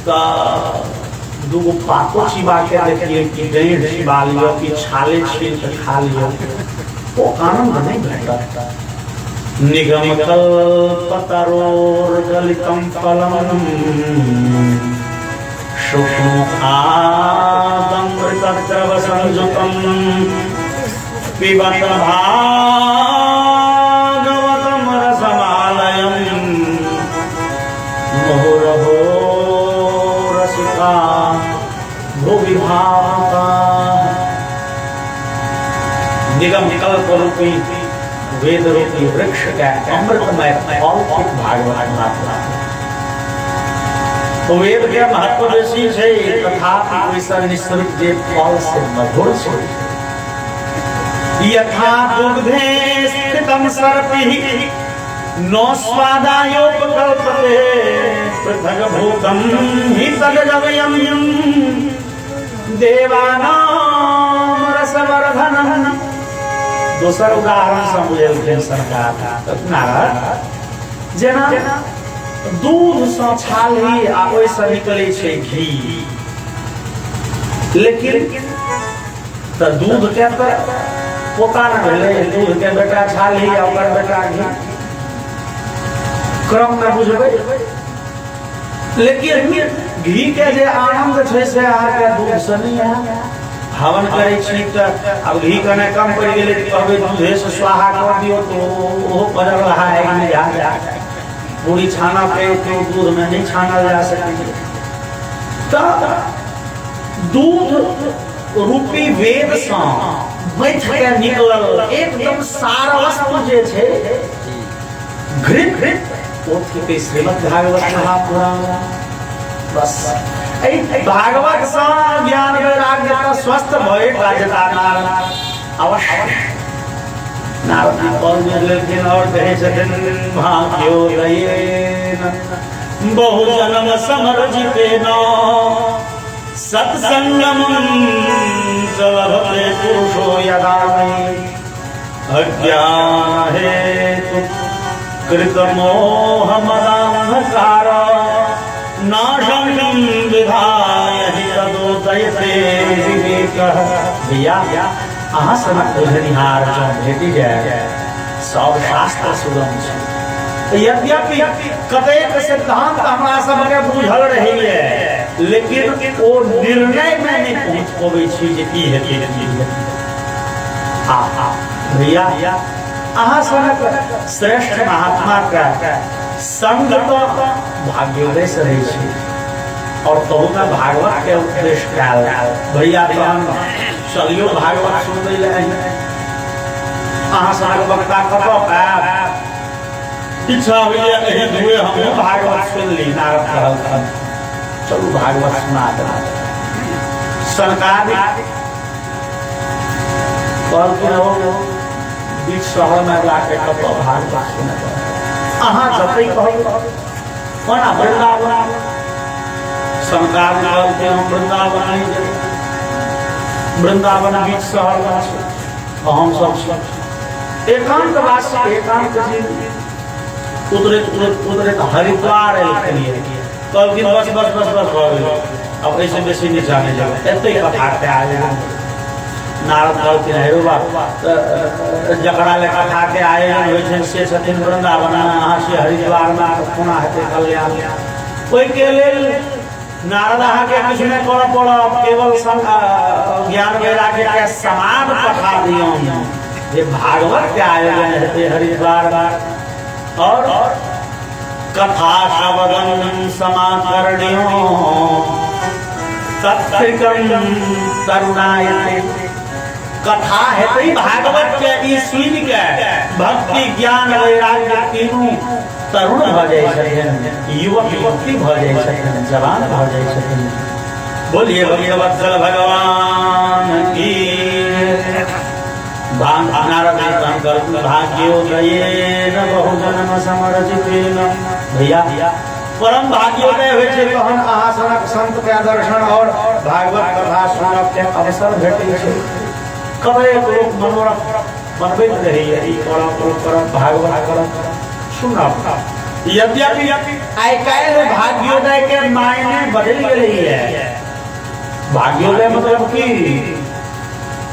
तो दूगो पातो चिबा के देखिए कि डेढ़ चिबा लियो कि छाले छील के खा लियो वो आनंद नहीं भेटता। निगम कल्पतरोर्गलितं फलम् शुष्णु अमृतम पिबत भागवतम रसमालयम मुहुरहो रसिका भुवि भाता। निगम कल्प रूपी वेद रूपी वृक्ष का अमृतमय फल भागवत मात्रा। वेद के महत्व बेसी है तथापि वैसा निश्रित जे फल से मधुर है। यथा दुग्धे स्थितं सर्पिः नो स्वादायोपकल्पते पृथग भूतं हि तद्गवयं देवानां रसवर्धनम्। दोसर उदाहरण समझेलखिन सरकार नारद जेना दूध सँ छाली आ ओइ सँ निकलै छै घी, लेकिन त दूध के त पोता न भेलै, दूध के बेटा छाली आ ओकर बेटा घी, क्रम न बुझबै। लेकिन घी के जे आनंद छै से अहाँके दूध से नहीं है। हवन करे छी त अब घी कने कम पड़ गेलै त कहबै दूधे से स्वाहा कर दियो तो ओहो पड़ल रहा है नहीं जा। पूरी छाना पे तो दूध में नहीं छाना जा सके। त दूध रूपी वेद सँ बैठ के निकलल एकदम सार वस्तु जे छै घृत ओथि के श्रीमद् भागवत महापुराण। बस भागवत सँ ज्ञान वैराग्य का स्वस्थ भय राजता नारद अवश्य नारद कौन लेकिन और कहे छथिन भाग्योदयेन बहु जन्म समर्जितेन सत्संगमं च लभते पुरुषो यदा अज्ञान हेतु कृत मोह मदान्धकार नाशं विधाय हि तदोदयते विवेकः। भैया अहाँ सनक बुझनिहार जँ भेटि जाय सब शास्त्र सुगम छै। यद्यपि कतेक सिद्धांत हमरा सबके बुझल रहैए लेकिन ओ निर्णय में नहीं पहुँच पबै छी जे की हेतै। भैया अहाँ सनक श्रेष्ठ महात्मा का संग तो भाग्योदय से रही छी और तहु में भागवत के उपदेश कयल। भैया चलियो भागवत सुनबै ले अहाँ सनक वक्ता कतऽ पायब। इच्छा होइए एहि दुए हमहूँ भागवत सुन ली। नारद कहलखिन चलू भागवत सुना देब। सरकार कहलखिन बीच शहर में जाके कतऽ भागवत सुनब। अहाँ जतै कहबै कोना वृंदावन। सरकार कहलखिन हम वृंदावन नहीं जेबै, वृंदावन बीच शहर में छै। हम सब एकांतवासी एकांत जी उतरैत हरिद्वार एलखिन। कहलखिन बस बस बस बस भऽ गेलै, अब ऐसे बेसी नहीं जाने जेबै, एतै कथा के आए। नारद कहलखिन हे बाबा जकरा ले कथा के आयोजन होइ छै से छथिन वृंदावन, अहाँ से हरिद्वार में कोना हेतै कल्याण। ओहि के लेल नारद अहाँके किछु नहि करऽ पड़त, केवल ज्ञान वैराग्य के समान पठा दियौन जे भागवत के आयोजन हेतै हरिद्वार और कथा शब्दं समाकर्ण्यो तत्कृतं तरुणायते। कथा हेतै भागवत के ई सुन के भक्ति ज्ञान वैराग्य तीनू तरुण भ जाय छथिन, युवक युवती भ जाय छथिन, जवान भ जाय छथिन। बोलिए भगवत्सल भगवान की। नारद भाग्योदयेन बहु जन्म समर्जितेन। भैया परम भाग्योदय होइ छै तहन अहाँ सनक संत के दर्शन और भागवत कथा सुनब के अवसर भेटै छै। कतेक लोक मनोरथ बनबैत रहैए ई करब भागवत करब सुनब। यद्यपि आइ काल्हि भाग्योदय के मायने बदलि गेलैए। भाग्योदय मतलब की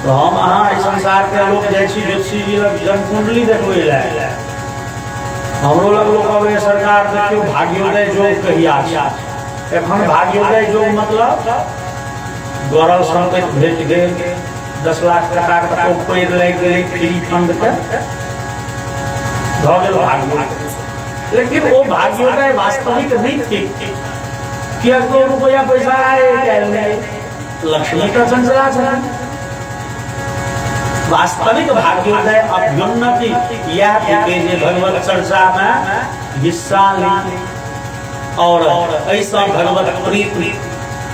तो हम अहाँ संसार के लोग जाइ छी ज्योतिषी जी लग जन्म कुंडली देखबै ले। हमरो लग लोग कहबै सरकार देखियो भाग्योदय योग कहिया छै। एखन भाग्योदय योग मतलब गौरव संकेत भेट गेल, 10 लाख टका के पैर लग गए फ्री फंड के भाग्य, लेकिन वो भाग्योदय वास्तविक नहीं थी कि अगो रुपया पैसा आए लक्ष्मी का संचला। वास्तविक भाग्योदय अभ्युन्नति या भगवत चर्चा में हिस्सा ली और ऐसा भगवत प्रीति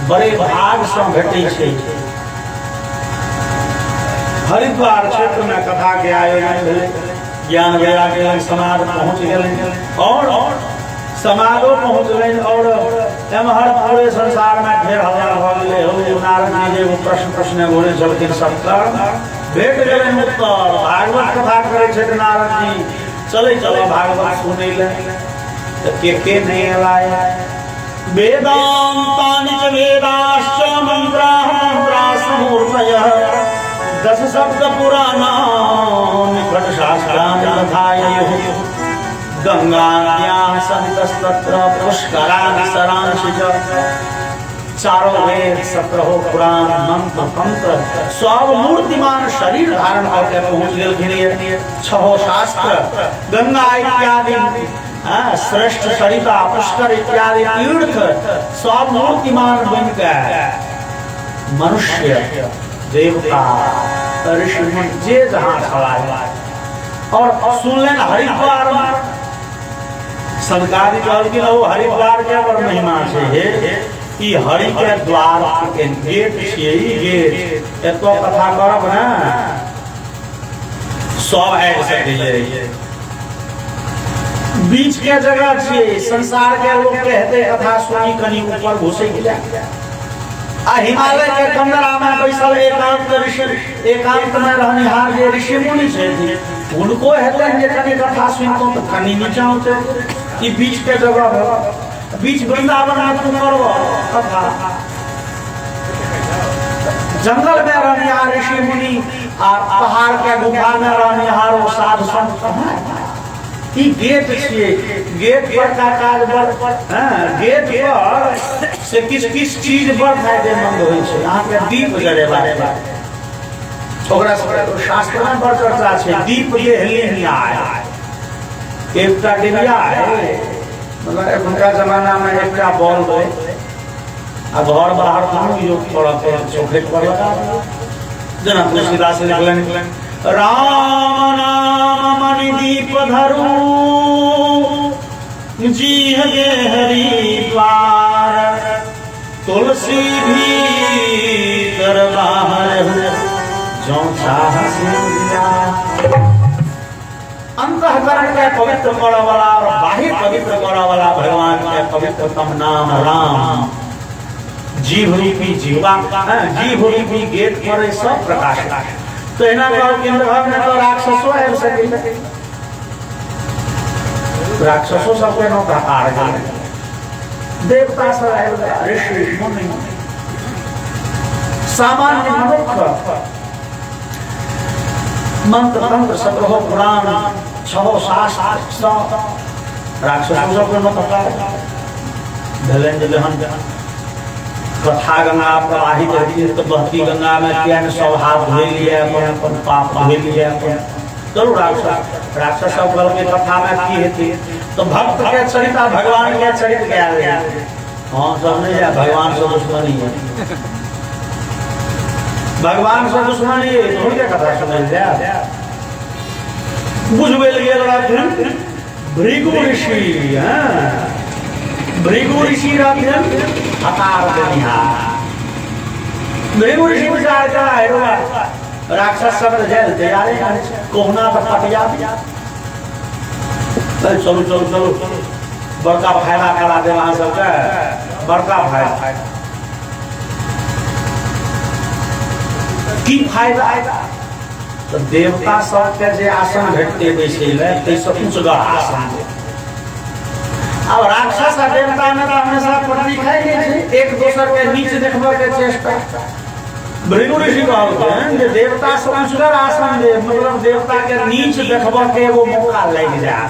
बड़े भाग से भेटे छे। हरिद्वार क्षेत्र में कथा के आयोजन भेले, ज्ञान वैराग्य समाज पहुंच गए और समाजो पहुंच गए और एमहर पूरे संसार में ढेर हल्ला भ गेलै। हो नारायण जी प्रश्न बोले छलखिन सबका भेट गए उत्तर। भागवत कथा करे छे नारायण जी, चले चलो भागवत सुनै ले के नहीं लाया। वेदांतानि च वेदाश्च मंत्राः मंत्रासमूर्तयः 10 शब्द पुराणानि निकट शास्त्राणि कथाययुः। गंगायां सन्तस्तत्र पुष्कराणि सरांसि च। चारों वेद 17 पुराण मंत्र तंत्र सब मूर्तिमान शरीर धारण करके पहुंच गए। 6 शास्त्र गंगा इत्यादि श्रेष्ठ सरिता पुष्कर इत्यादि तीर्थ सब मूर्तिमान बन गए। मनुष्य देवता ऋषि जे जहाँ छलाए और सुनलेन हरिद्वार में सरकारी कहल कि हरिद्वार के पर महिमा छे कि हरि के द्वार के गेट छिए। ई गेट एतो कथा करब ना सब ऐड से दिले बीच के जगह छिए। संसार के लोग कहते कथा सुनी कनी ऊपर घुसे गया। आ हिमालय के कंदरा में बैसल एकांत में रहनिहार जे ऋषि मुनि छे उनको हेते जे कनी कथा सुनतो तो कनी नीचा होते। ई बीच के जगह है, बीच वृंदावन में तुम करो कथा। जंगल में रहनिहार ऋषि मुनि और पहाड़ के गुफा में रहनिहार साधु संत ई गेट छिए। गेट पर का काज गेट पर से किस चीज पर फायदेमंद होय छै। यहाँ के दीप जरेबा ओकरा से शास्त्र में बड़ चर्चा छै। दीप जे हेलिया एकटा डिबिया है, मतलब एखुनका जमाना में एकटा बल्ब है आ घर बाहर दुनू योग करत चौखट पर लगा जना तुलसीदास लिखलन राम नाम मणि दीप धरू जीहगे हरिद्वार तुलसी भीतर बाहर जो चाह सिंधिया। अंतःकरण के पवित्र करने वाला और बाहर पवित्र करने वाला भगवान के पवित्रतम नाम राम। जीव रूपी जीवा जीव रूपी गेट पर सब प्रकाश। तो इना कहल केंद्र भाग में तो राक्षसो आबि सके। राक्षसो सबके न कहार गए, देवता सब आबि ऋषि मुनि सामान्य मनुष्य मंत्र तंत्र 17 पुराण 6 शास्त्र राक्षसों सबके न कहार भेलन। कथा गंगा प्रवाहित रहती है तो बहती गंगा में क्या स्वभाव धोई लिया अपन पाप धोई लिया। चलो राक्षस सब के कथा में की हेती तो भक्त के चरित्र भगवान के चरित्र के आवे। हाँ सब नहीं है भगवान से दुश्मनी है, भगवान से दुश्मनी है तो उनके कथा सुनल जाए। बुझबे लगे भृगु ऋषि भृगु ऋषि हतार भृगु ऋषि विचार का राक्षस सब जेल तैयारी कोहना पर पटिया। चलो चलो चलो बड़का फायदा करा दे वहां सबके बड़का फायदा की फायदा। तो देवता सबके जे आसन भेटते बैसे तैसे उच्च आसन। अब राक्षस आ देवता में तो हमेशा पटरी खाई छै, एक दूसर के नीचे देखबा के चेष्टा। भृगु ऋषि कहलके जे देवता से ऊंचगर आसन दे, मतलब देवता के नीच देखबा के वो मौका लग जाए।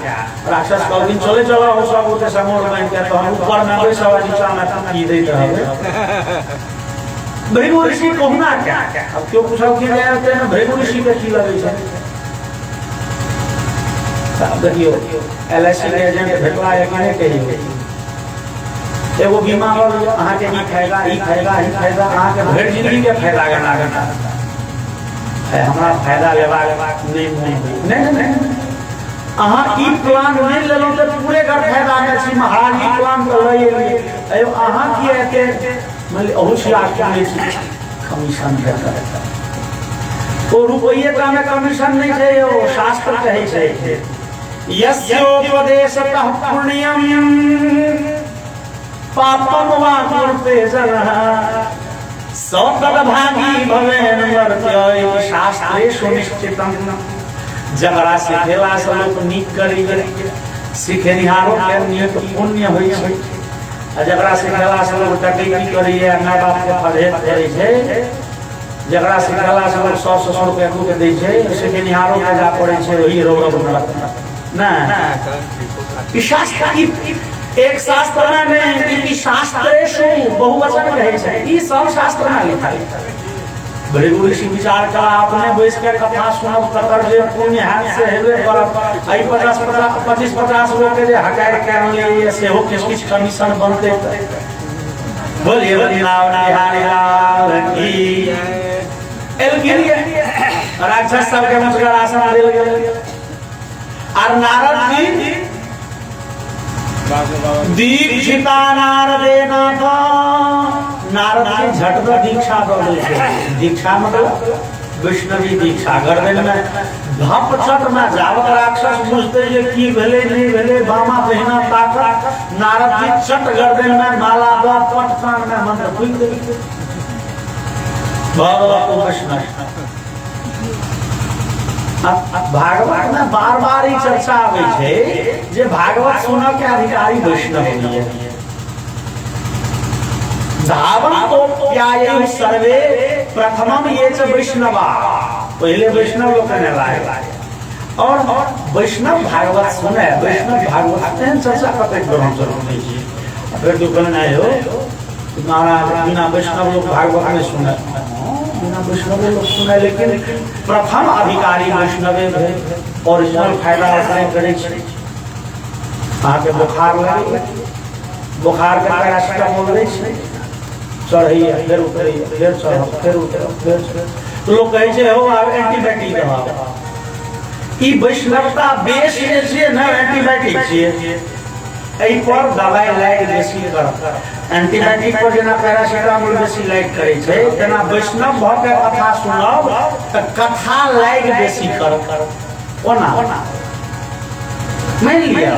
राक्षस कहलखिन चले चलो हो सब उते समोर बन के तो हम ऊपर में बैसब नीचा में की दैत रहबे। भृगु ऋषि कहना क्या? अब क्यों पूछो कि भृगु ऋषि के की लगे छे? देखियो LIC के एजेंट भेटला है कि नहीं कहियो एगो बीमा हो अहाँ के ई फायदा ई फायदा ई फायदा अहाँ के भर जिंदगी के फायदा गना गना है हमरा फायदा लेवा नहीं अहाँ ई प्लान नहीं लेलो तो पूरे घर फायदा के छी महाराज ई प्लान कर लइए अयो अहाँ की एते मतलब होशियार के छी कमीशन भेटता ओ रुपये का में कमीशन नहीं छै ओ शास्त्र कहै छै यस्योपदेशतः पुण्यम पापम वा कुरुते जनः सतभागी भवेन मर्त्य शास्त्रेषु निश्चितम् जकरा सिखेला से लोक नीक करी सिखेनिहारो के नियत पुण्य होइ छै आ जकरा सिखेला से लोक टकैती करी है माय बाप के फरेब करै छै जकरा सिखेला से लोक 100 रुपया के दै छै सिखेनिहारो के जा पड़ै छै वही रौरव ना शास्त्र एक शास्त्र में नहीं कि शास्त्रेषु बहुवचन कहे छै ई सब शास्त्र में लिखल भृगु ऋषि विचार का आपने बैस के कथा सुनब तकर जे पुण्य हाथ से हेबे करब आई 25-50 लोग के जे हकार कर लिए से हो किछ कमीशन बनते बोलिए बिहारी लाल की राक्षस सब के मुझे आसन देल गेल और नारद जी दीक्षिता नारदेना था नारद जी झट में दीक्षा कर दी दीक्षा मतलब वैष्णवी दीक्षा गर्दन में धप चट में जावत राक्षस बुझते जे की भेले नहीं भेले बामा बहिना ताकत नारद जी चट गर्दन में माला द पट कान में मंत्र फूंक दे भगवत वैष्णव भागवत में बार बार ही चर्चा आवे छे जे भागवत सुनऽ के अधिकारी वैष्णव होइए धावम तो प्यायु सर्वे प्रथमम ये च वैष्णवा पहले वैष्णव लोग ने लाए और वैष्णव भागवत सुने वैष्णव भागवत में चर्चा करते ग्रहण जरूर नहीं है अगर दुकान आए हो महाराज बिना वैष्णव लोग भागवत में सुने वैष्णव लोग सुने लेकिन प्रथम अधिकारी वैष्णव ओरिजिनल फायदा उठाए करे के बुखार लगे बुखार का पैरासिटामोल दै छै चढ़ैया फिर उतरैया फिर चढ़ फिर उतर फिर तो लोग कहै छै हो आब एंटीबायोटिक दवा ई वैष्णवता बेस जे छै न एंटीबायोटिक छियै एहि पर दवाई लाइक बेसी कर एंटीबायोटिक पर जेना पैरासिटामोल बेसी लाइक करे छै तेना वैष्णव भ के कथा सुनब त कथा लाइक बेसी कर ओना मान लिया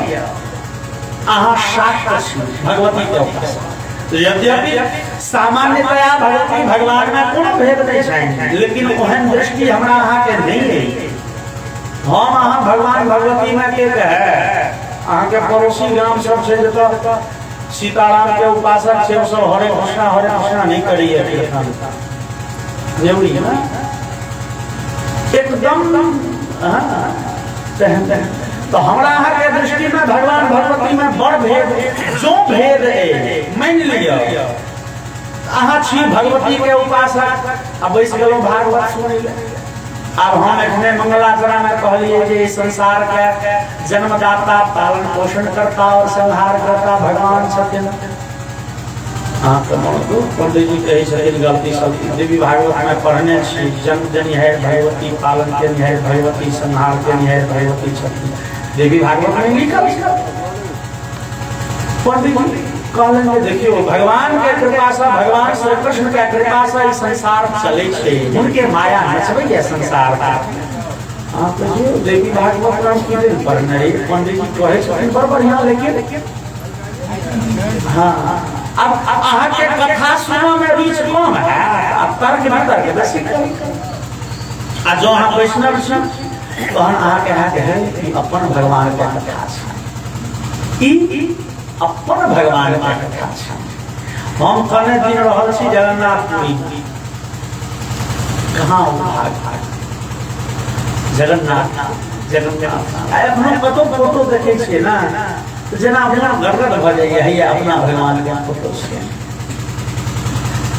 अहाँ शाक्त छी भगवती के उपासक यद्यपि सामान्यतया भगवती भगवान में कोनो भेद नहीं छै लेकिन ओहन दृष्टि हमरा अहाँ के नहीं है हम अहाँ भगवान भगवती में के कहे अहाँ के पड़ोसी गांव सब छै जतऽ सीताराम के उपासक छै सब हरे कृष्णा नहीं करिए जरूरी है ना एकदम तो हमरा अहाँ के दृष्टि में भगवान भगवती में बड़ भेद जो भेद है मान लिया अहाँ छी भगवती के उपासक आ बैस गेलो भागवत सुनै ले अब हम एखने मंगलाचरण में कहलिए जे संसार के जन्मदाता पालन पोषण करता और संहार करता भगवान छथिन हाँ तो पंडित जी कहे छथिन गलती सब देवी भागवत में पढ़ने छी जन्म जनि है भगवती पालन के है भगवती संहार के है भगवती छथिन देवी भागवत में लिखल छै पंडित जी कहले देखियो भगवान के कृपा से भगवान श्री कृष्ण के कृपा से संसार चले छे उनके माया नचबे के संसार का हां तो जो देवी भागवत राम की दिन पढ़ने पंडित जी कहे छथिन बड़ बढ़िया लेकिन हां अब अहाँ के कथा सुनो में रुचि कम है अब तर्क न तर्क बेसी आ जो हम वैष्णव छी तो हम अहाँ के है कि अपन भगवान के कथा छै ई अपन भगवान के कथा छै हम कने दिन रहल छी जगन्नाथपुरी कहाँ भाग जगन्नाथ आइ अपना कतो फोटो देखे छियै ना जना अपना गड़गड़ भ जाइए हैया अपना भगवान के फोटो छै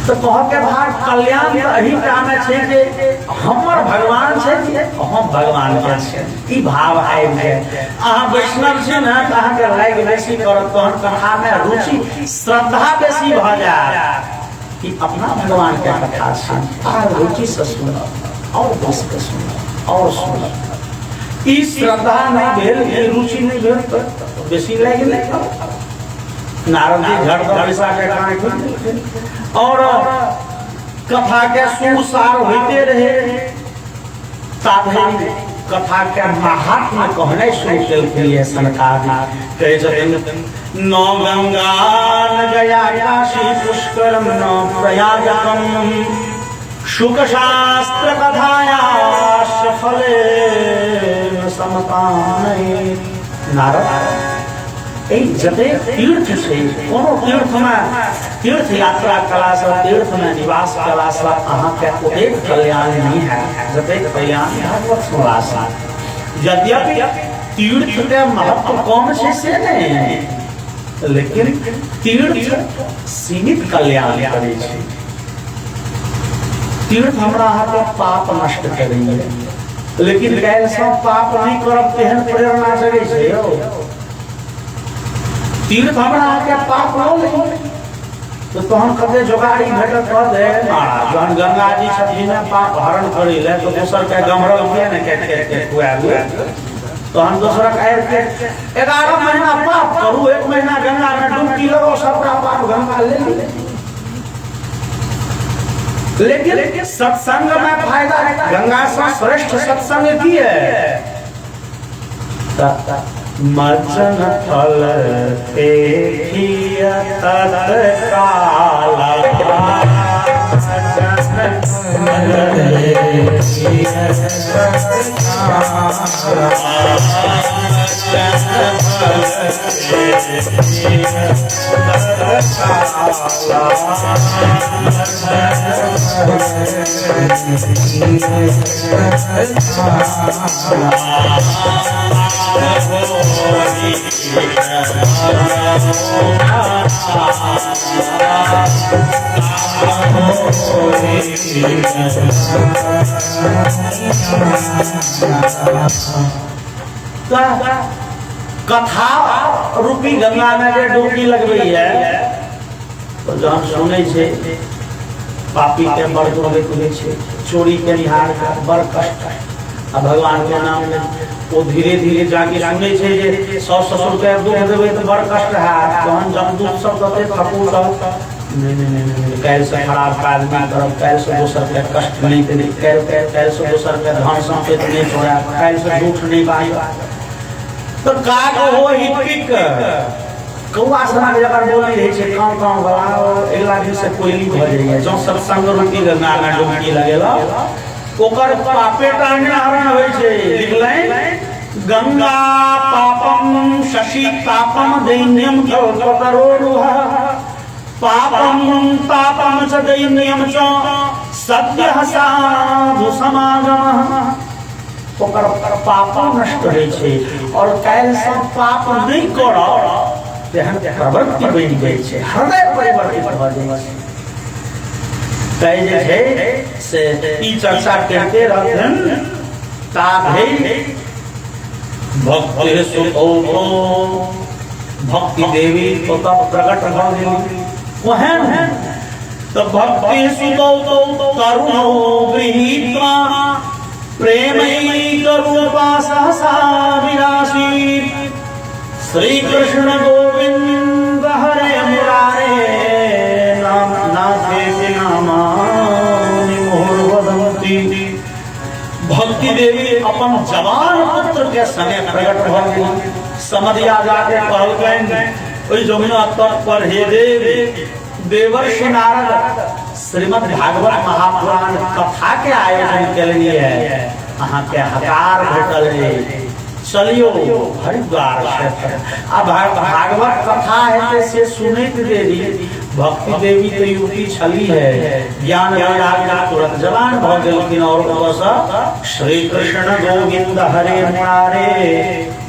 तो कह के भाग कल्याण अही काम है कि हमर भगवान से हम भगवान के छै ई भाव आबि जाए। अहाँ वैष्णव छी ने त अहाँ के लाइक बेसी करत, तहन कथा में रुचि श्रद्धा बेसी भ जाए कि अपना भगवान के कथा छै आ रुचि से सुनब और बस के सुनब और सुनब। ई श्रद्धा नहीं भेल, ई रुचि नहीं भेल तो बेसी लाइक नहीं करब। नारद जी झड़ बैसा के कान खोल और कथा के सुसार होते रहे। ताधरि कथा के महात्मा कहने शुरू किए सनकार कहे छथिन नौ गंगा न गया काशी पुष्करम न प्रयागम शुक शास्त्र कथायाश फले समकामये। नारद जते तीर्थ से कोनो तीर्थ में तीर्थ यात्रा कला से तीर्थ में निवास कला से अहाँ के एक कल्याण नहीं है जते कल्याण भगवत सुवास। यद्यपि तीर्थ के महत्व कौन से नहीं है, लेकिन तीर्थ सीमित कल्याण करे छै। तीर्थ हमरा अहाँ के पाप नष्ट करेंगे, लेकिन कैल सब पाप नहीं करब तेहन प्रेरणा जगे छै यौ। तीर्थ हमरा के पाप हो तो तहन कते जोगाड़ी भेटत कह दे महाराज जहन गंगा जी छथिन पाप हरण करै ले तो दोसर के गमरल के ने के खुआबू तहन दोसर के आएर के 11 महीना पाप करू, 1 महीना गंगा में डुबकी लगाओ, सबका पाप गंगा ले ले। लेकिन सत्संग में फायदा है, गंगा से श्रेष्ठ सत्संग की है। मर्जन फल देखिया तत्काला कथा रूपी गंगा में जे डुबकी लगबे है तो जहन सुने छे पापी के बड़ दुर्गत होय छे, चोरी के निहार का बड़ कष्ट है। आ भगवान के नाम में वो धीरे धीरे जाके सुने छे जे 100 ससुर के दुख देबे तो बड़ कष्ट है। तहन जब दुख सब दते थकू सब नहीं कैल से खराब काज नहीं करब, कैल से दोसर के कष्ट नहीं दे, कैल से दोसर के धन संपत्ति नहीं छोड़ा, कैल से दुख नहीं पाई तो काज हो हितकिक कौआ समाज जकर बोली रहे छे काम काम गलाओ अगला दिन से कोयली भ जाइए। जो सत्संग रूपी गंगा में डुबकी लगेला ओकर पापे टांगे हरण होय छे। लिखलै गंगा पापम शशि पापम दैन्यम करोरुहा पापम तापम च दैन्यम च सत्य साधु समागम। ओकर पाप नष्ट होय छे और काल सब पाप नहीं करब तेहन प्रवृत्ति बनि जाय छे, हृदय परिवर्तित भ जाय छे। तै जे छै से ई चर्चा करते रहथिन ताधरि भक्ति सुतो भक्ति देवी तो तब प्रकट भ गेली। ओहन तो भक्ति सुतो करुणो गृहीत्वा प्रेमई करुणपासा विरासी श्री कृष्ण गोविंद हरे मुरारे नाथे नामानि मोहवदन्ति। भक्ति देवी अपन जवान पुत्र के संगे प्रकट भ गेली। समधिया जाके कहलकनि ओइ जमुना तट पर हे देवी देवर्षि नारद श्रीमद् भागवत महापुराण कथा के आयोजन के लिए अहाँ के हकार भेटल है, चलियो हरिद्वार क्षेत्र आ भागवत कथा है से सुनैत देरी भक्ति देवी तो युवती छली है, ज्ञान वैराग्य तुरंत जवान भ गेलखिन और ओतसँ श्री कृष्ण गोविंद हरे मुरारे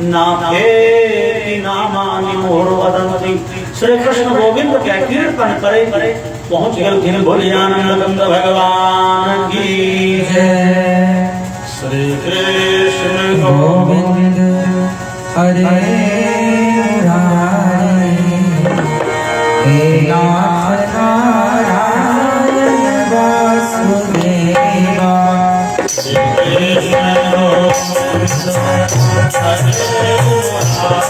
नाथे नामानि मोहर वदन्ति श्री कृष्ण गोविंद के कीर्तन करे पहुंच गए भोलियानंद कंद भगवान की जय। श्री कृष्ण
गोविंद हरे मुरारी हे नाथ नारायण वासुदेवा।
श्री कृष्ण हरे